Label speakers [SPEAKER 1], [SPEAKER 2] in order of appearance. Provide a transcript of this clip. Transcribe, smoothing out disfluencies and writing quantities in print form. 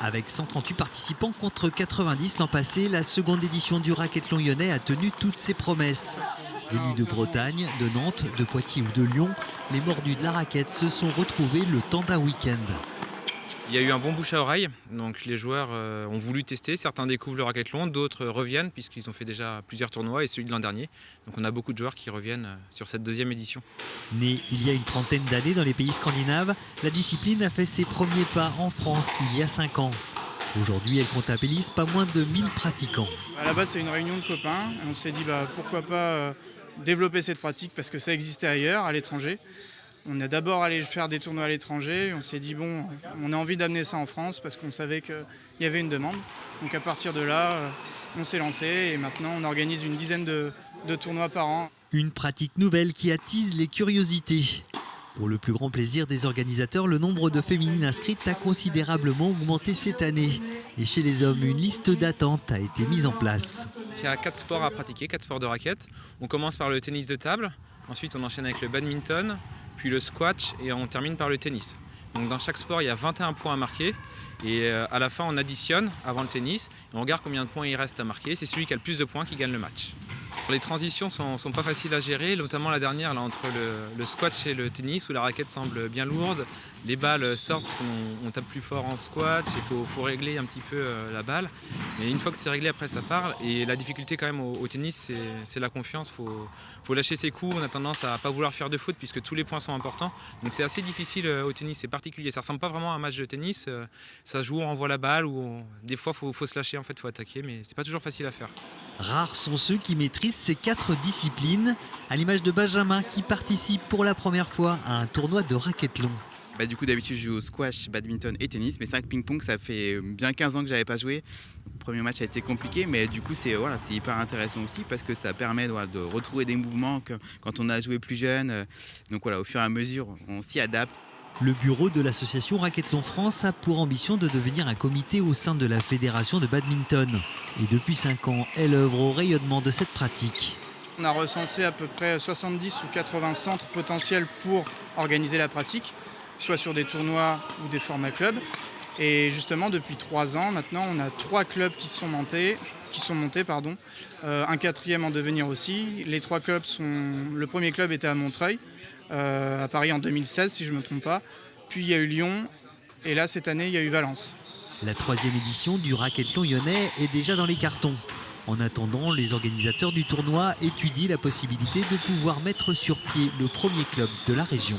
[SPEAKER 1] Avec 138 participants contre 90 l'an passé, la seconde édition du Racquethlon lyonnais a tenu toutes ses promesses. Venus de Bretagne, de Nantes, de Poitiers ou de Lyon, les mordus de la raquette se sont retrouvés le temps d'un week-end.
[SPEAKER 2] Il y a eu un bon bouche à oreille, donc les joueurs ont voulu tester. Certains découvrent le racquethlon, d'autres reviennent puisqu'ils ont fait déjà plusieurs tournois et celui de l'an dernier. Donc on a beaucoup de joueurs qui reviennent sur cette deuxième édition.
[SPEAKER 1] Née il y a une trentaine d'années dans les pays scandinaves, la discipline a fait ses premiers pas en France il y a 5 ans. Aujourd'hui, elle comptabilise pas moins de 1000 pratiquants.
[SPEAKER 3] À la base, c'est une réunion de copains. On s'est dit pourquoi pas développer cette pratique parce que ça existait ailleurs, à l'étranger. On est d'abord allé faire des tournois à l'étranger. On s'est dit on a envie d'amener ça en France parce qu'on savait qu'il y avait une demande. Donc à partir de là, on s'est lancé et maintenant on organise une dizaine de tournois par an.
[SPEAKER 1] Une pratique nouvelle qui attise les curiosités. Pour le plus grand plaisir des organisateurs, le nombre de féminines inscrites a considérablement augmenté cette année. Et chez les hommes, une liste d'attente a été mise en place.
[SPEAKER 2] Il y a 4 sports à pratiquer, 4 sports de raquette. On commence par le tennis de table, ensuite on enchaîne avec le badminton, puis le squash et on termine par le tennis. Donc dans chaque sport, il y a 21 points à marquer et à la fin, on additionne avant le tennis et on regarde combien de points il reste à marquer. C'est celui qui a le plus de points qui gagne le match. Les transitions sont pas faciles à gérer, notamment la dernière là, entre le squash et le tennis où la raquette semble bien lourde. Les balles sortent parce qu'on tape plus fort en squash, il faut régler un petit peu la balle. Mais une fois que c'est réglé, après ça part. Et la difficulté quand même au tennis, c'est la confiance. Faut lâcher ses coups, on a tendance à pas vouloir faire de faute puisque tous les points sont importants. Donc c'est assez difficile au tennis, c'est particulier. Ça ressemble pas vraiment à un match de tennis. Ça joue, on renvoie la balle ou des fois faut se lâcher, en fait, faut attaquer, mais c'est pas toujours facile à faire.
[SPEAKER 1] Rares sont ceux qui maîtrisent ces 4 disciplines, à l'image de Benjamin qui participe pour la première fois à un tournoi de racquethlon.
[SPEAKER 4] Du coup, d'habitude, je joue au squash, badminton et tennis. Mais c'est vrai que ping-pong, ça fait bien 15 ans que je n'avais pas joué. Le premier match a été compliqué, mais du coup, c'est hyper intéressant aussi parce que ça permet de retrouver des mouvements quand on a joué plus jeune. Donc au fur et à mesure, on s'y adapte.
[SPEAKER 1] Le bureau de l'association Racquethlon France a pour ambition de devenir un comité au sein de la fédération de badminton. Et depuis 5 ans, elle œuvre au rayonnement de cette pratique.
[SPEAKER 3] On a recensé à peu près 70 ou 80 centres potentiels pour organiser la pratique, soit sur des tournois ou des formats clubs. Et justement, depuis 3 ans, maintenant, on a 3 clubs qui sont montés, un 4e en devenir aussi. Les 3 clubs le premier club était à Montreuil, à Paris en 2016, si je ne me trompe pas. Puis il y a eu Lyon, et là, cette année, il y a eu Valence.
[SPEAKER 1] La 3e édition du Racquethlon lyonnais est déjà dans les cartons. En attendant, les organisateurs du tournoi étudient la possibilité de pouvoir mettre sur pied le premier club de la région.